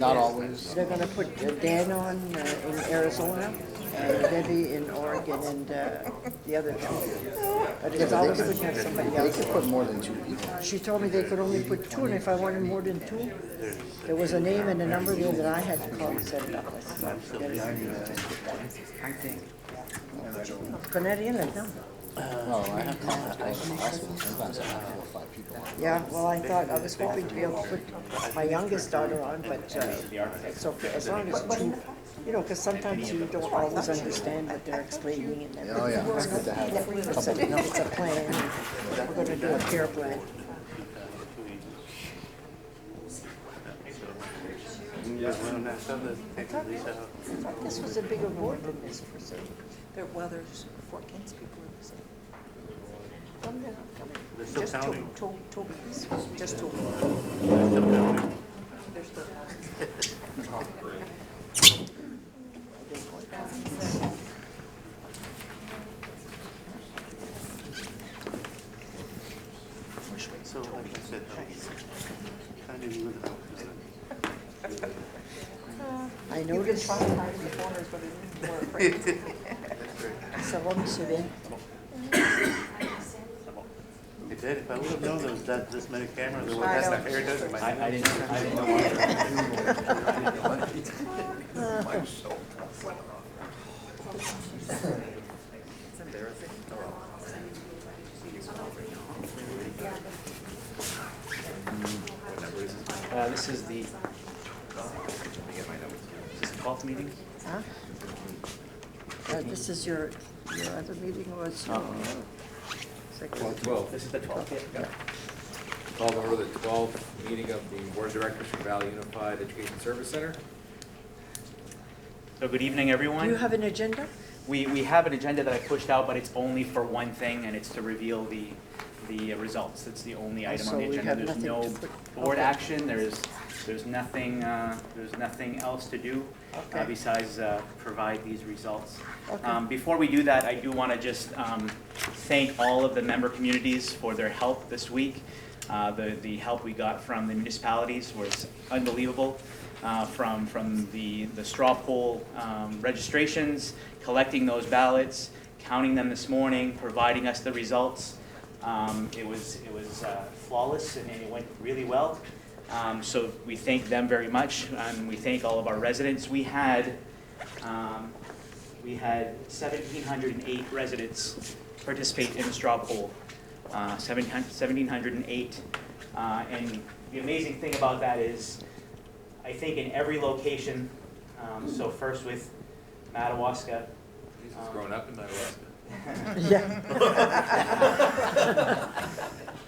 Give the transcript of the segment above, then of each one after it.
Not always. They're gonna put Dan on in Arizona and Debbie in Oregon and the other two. But it's always good to have somebody They else. could put more than two people. She told me they could only put two, and if I wanted more than two, there was a name and a number there that I had to call and set it up. I said, forget it. I think. Canadian, no? Well, I have contact all the hospitals. Sometimes I have 4 or 5 people on. Yeah, well, I thought, I was hoping to be able to put my youngest daughter on, but it's okay, as long as two, you know, because sometimes you don't always understand what they're explaining and everything. Oh, yeah, it's good to have a It's couple. a, no, it's a plan, we're gonna do a care plan. I thought this was a bigger board than this for some. There's 4 kids people in this. Come there, come They're there. still counting. Two, please. Just two. They're still So like I said, kind of live out, isn't it? I noticed, reformers, but it more afraid. ça va, Monsieur Ben? Hey, Dad, if I would have known there was this many cameras, there would I have know. that hair doesn't my I didn't It's embarrassing. This is the 12th meeting. Huh? This is your other meeting was? Second. 12. This is the 12th. Yeah. Call to order the 12th meeting of the Board of Directors for Valley Unified Education Service Center. So good evening, Do everyone. you have an agenda? We have an agenda that I pushed out, but it's only for one thing, and it's to reveal the results. It's the only item on So the we agenda. have There's nothing no to put- board okay. action. There's nothing else to do Okay. besides provide these results. Okay. Before we do that, I do want to just thank all of the member communities for their help this week. The help we got from the municipalities was unbelievable. From the straw poll registrations, collecting those ballots, counting them this morning, providing us the results. It was flawless and it went really well. So we thank them very much, and we thank all of our residents. We had 1,708 residents participate in the straw poll. 1,708, and the amazing thing about that is, I think in every location, so first with Madawaska. He's grown up in Madawaska. Yeah.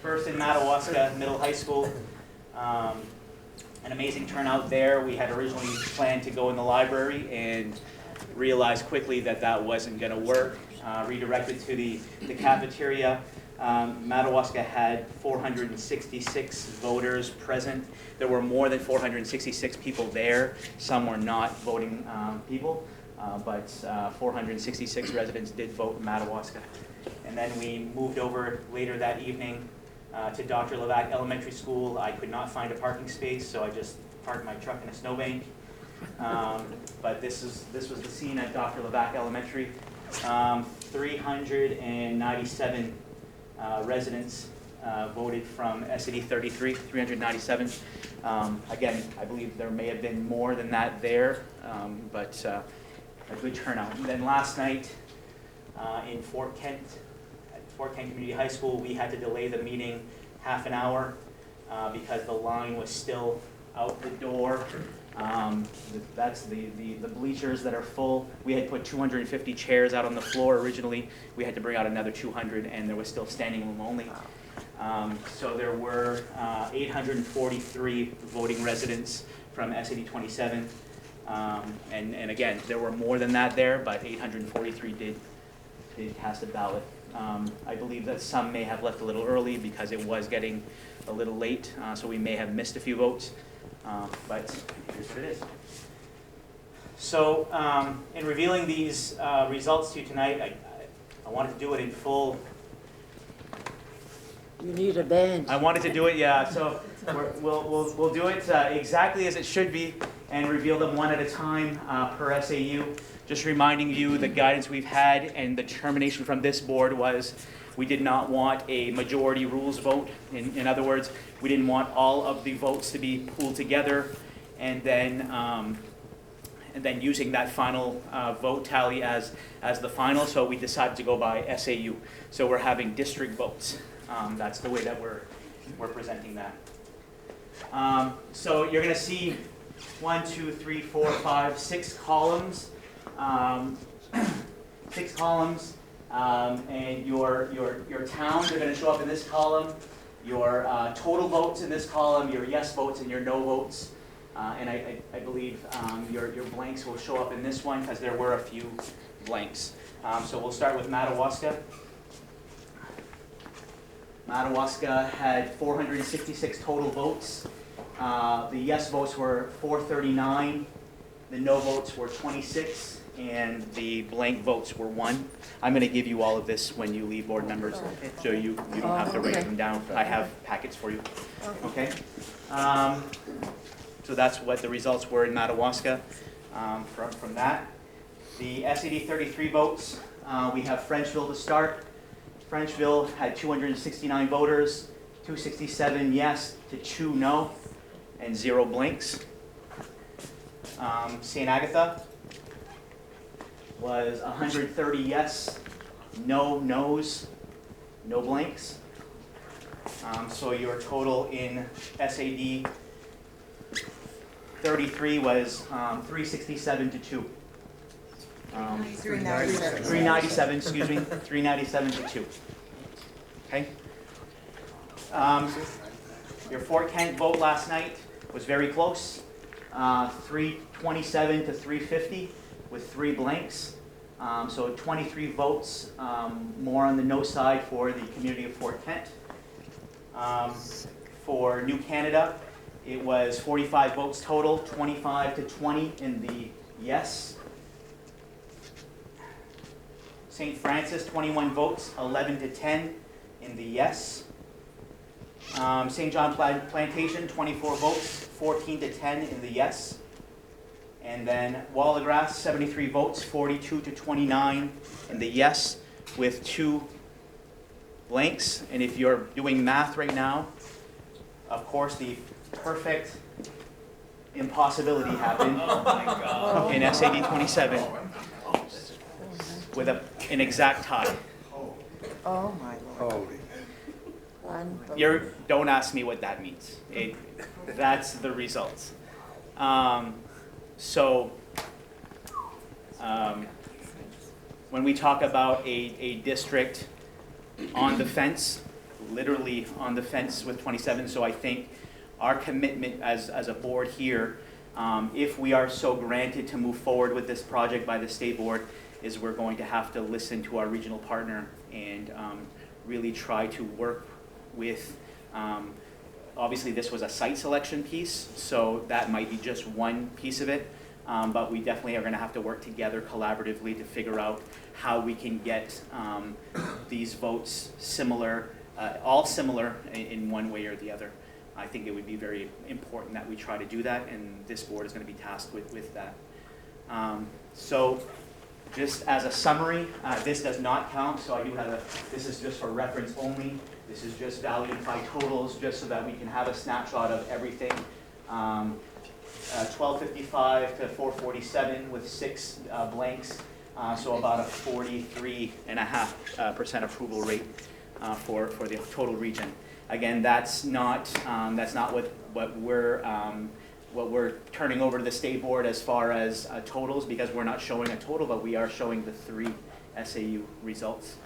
First in Madawaska Middle High School. An amazing turnout there. We had originally planned to go in the library and realized quickly that that wasn't going to work. Redirected to the cafeteria. Madawaska had 466 voters present. There were more than 466 people there. Some were not voting people, but 466 residents did vote in Madawaska. And then we moved over later that evening to Dr. Levac Elementary School. I could not find a parking space, so I just parked my truck in a snowbank. But this was the scene at Dr. Levac Elementary. 397 residents voted from SED 33, 397. Again, I believe there may have been more than that there, but a good turnout. And then last night in Fort Kent, at Fort Kent Community High School, we had to delay the meeting half an hour because the line was still out the door. That's the bleachers that are full. We had put 250 chairs out on the floor originally. We had to bring out another 200, and there was still standing room only. So there were 843 voting residents from SED 27. And again, there were more than that there, but 843 did cast a ballot. I believe that some may have left a little early because it was getting a little late, so we may have missed a few votes. But here's what it is. So in revealing these results to you tonight, I wanted to do it in full. You need a band. I wanted to do it, yeah. So we'll do it exactly as it should be. and reveal them one at a time per SAU. Just reminding you, the guidance we've had and the determination from this board was we did not want a majority rules vote. In other words, we didn't want all of the votes to be pooled together and then using that final vote tally as the final, so we decided to go by SAU. So we're having district votes. That's the way that we're presenting that. So you're gonna see 1, 2, 3, 4, 5, 6 columns. 6 columns, and your towns are gonna show up in this column, your total votes in this column, your yes votes and your no votes. And I believe your blanks will show up in this one because there were a few blanks. So we'll start with Madawaska. Madawaska had 466 total votes. The yes votes were 439, the no votes were 26, and the blank votes were 1. I'm going to give you all of this when you leave, board members, so you don't have to write them down. I have packets for you. Okay? So that's what the results were in Madawaska. From that, the SAD 33 votes, we have Frenchville to start. Frenchville had 269 voters, 267 yes to 2 no, and 0 blanks. St. Agatha was 130 yes, no no's, no blanks. So your total in SAD 33 was 367 to 2. 397. 397, excuse me, 397 to 2. Okay? Your Fort Kent vote last night was very close. 327 to 350 with 3 blanks. So 23 votes more on the no side for the community of Fort Kent. For New Canada, it was 45 votes total, 25 to 20 in the yes. St. Francis, 21 votes, 11 to 10 in the yes. St. John Plantation, 24 votes, 14 to 10 in the yes. And then Wallagrass, 73 votes, 42 to 29 in the yes, with 2 blanks. And if you're doing math right now, of course, the perfect impossibility happened in SAD 27 with an exact tie. Oh, my Lord. Don't ask me what that means. That's the results. When we talk about a district on the fence, literally on the fence with 27, so I think our commitment as a board here, if we are so granted to move forward with this project by the state board, is we're going to have to listen to our regional partner and really try to work with, obviously this was a site selection piece, so that might be just one piece of it, but we definitely are going to have to work together collaboratively to figure out how we can get these votes similar, all similar in one way or the other. I think it would be very important that we try to do that, and this board is going to be tasked with that. So just as a summary, this does not count, so I do have this is just for reference only. This is just valued by totals, just so that we can have a snapshot of everything. 1255 to 447 with 6 blanks, so about a 43.5% approval rate for the total region. Again, that's not what we're turning over to the state board as far as totals, because we're not showing a total, but we are showing the 3 SAU results.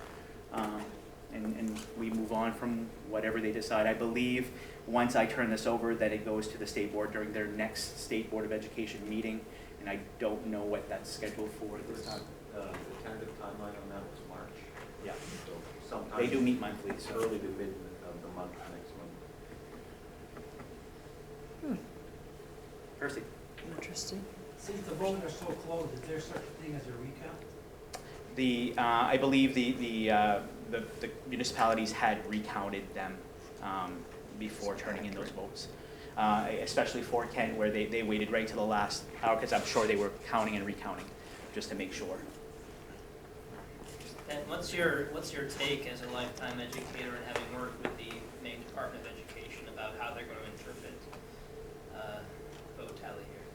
And we move on from whatever they decide. I believe once I turn this over, that it goes to the state board during their next State Board of Education meeting, and I don't know what that's scheduled for at this time. The tentative timeline on that was March. Yeah, So sometime. they do meet monthly, so. Early to mid of the month, next month. Percy? Interesting. Since the votes are so close, is there such a thing as a recount? I believe the municipalities had recounted them before turning in those votes. especially Fort Kent, where they waited right to the last hour, because I'm sure they were counting and recounting, just to make sure. And what's your take as a lifetime educator and having worked with the Maine Department of Education about how they're going to interpret vote tally here?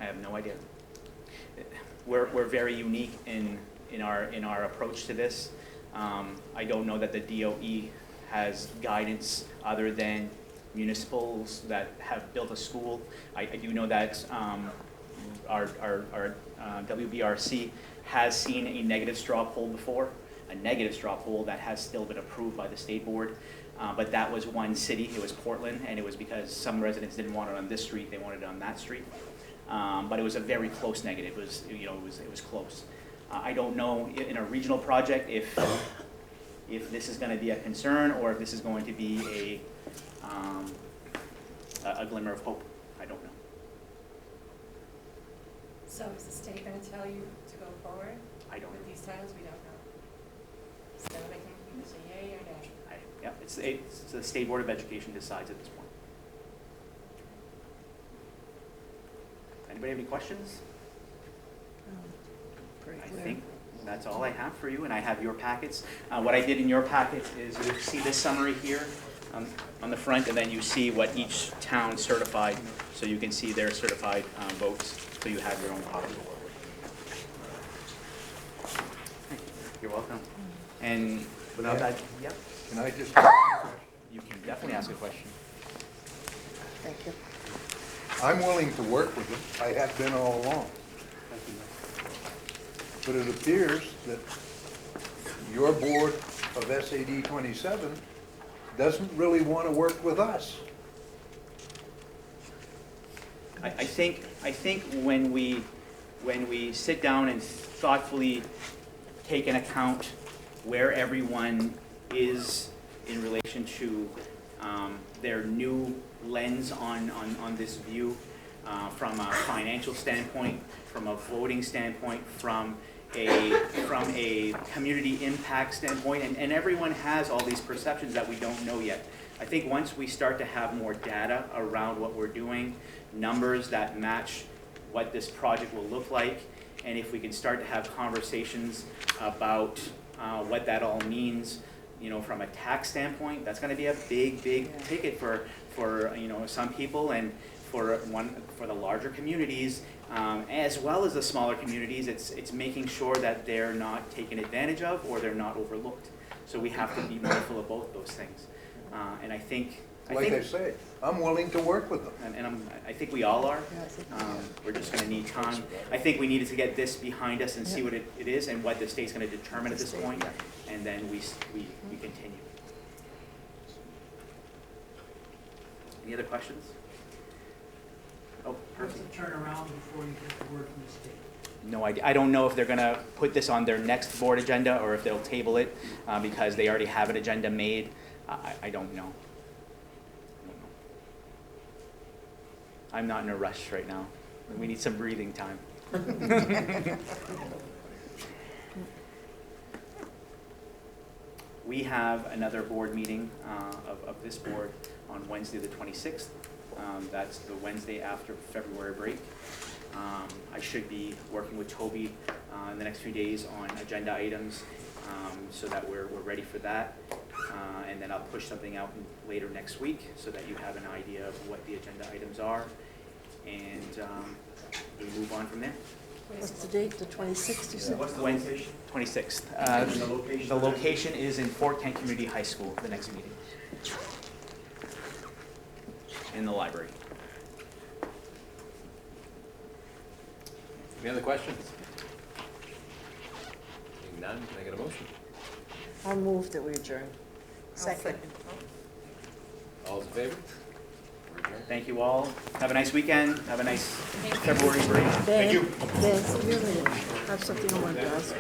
I have no idea. We're very unique in our approach to this. I don't know that the DOE has guidance other than municipals that have built a school. I do know that our WBRC has seen a negative straw poll before, a negative straw poll that has still been approved by the state board. But that was one city, it was Portland, and it was because some residents didn't want it on this street, they wanted it on that street. But it was a very close negative. It was, it was close. I don't know in a regional project if this is going to be a concern or if this is going to be a glimmer of hope. I don't know. So is the state going to tell you to go forward? I don't With know. these titles, we don't know. So they can either say yay or nay. Yeah, it's the State Board of Education decides at this point. Anybody have any questions? Pretty I clear. think that's all I have for you, and I have your packets. What I did in your packets is you see this summary here on the front, and then you see what each town certified, so you can see their certified votes, so you have your own copy. You're welcome. And without that, yep, Can I just, you can definitely ask a question. Thank you. I'm willing to work with them, I have been all along. But it appears that your board of SAD 27 doesn't really want to work with us. I think when we sit down and thoughtfully take into account where everyone is in relation to their new lens on this view, from a financial standpoint, from a voting standpoint, from a community impact standpoint, and everyone has all these perceptions that we don't know yet. I think once we start to have more data around what we're doing, numbers that match what this project will look like, and if we can start to have conversations about what that all means, from a tax standpoint, that's going to be a big ticket for some people, and for the larger communities, as well as the smaller communities. It's making sure that they're not taken advantage of or they're not overlooked. So we have to be mindful of both those things. And I think say, I'm willing to work with them. and I think we all are. We're just going to need time. I think we needed to get this behind us and see what it is and what the state's going to determine at this point, and then we continue. Any other questions? Oh, What's perfect. the turnaround before you get the word from the state? No idea. I don't know if they're going to put this on their next board agenda or if they'll table it because they already have an agenda made. I don't know. I'm not in a rush right now. We need some breathing time. We have another board meeting of this board on Wednesday the 26th. That's the Wednesday after February break. I should be working with Toby in the next few days on agenda items so that we're ready for that. And then I'll push something out later next week so that you have an idea of what the agenda items are. And we move on from there. What's the date, the 26th, you said? What's the location? 26th. The location is in Fort Kent Community High School, the next meeting. In the library. Any other questions? Seeing none, can I get a motion? I'll move that we adjourn. Second. All's in favor? We're adjourned. Thank you all. Have a nice weekend. Have a nice February break. Thank you. Dan, I have something I wanted to ask.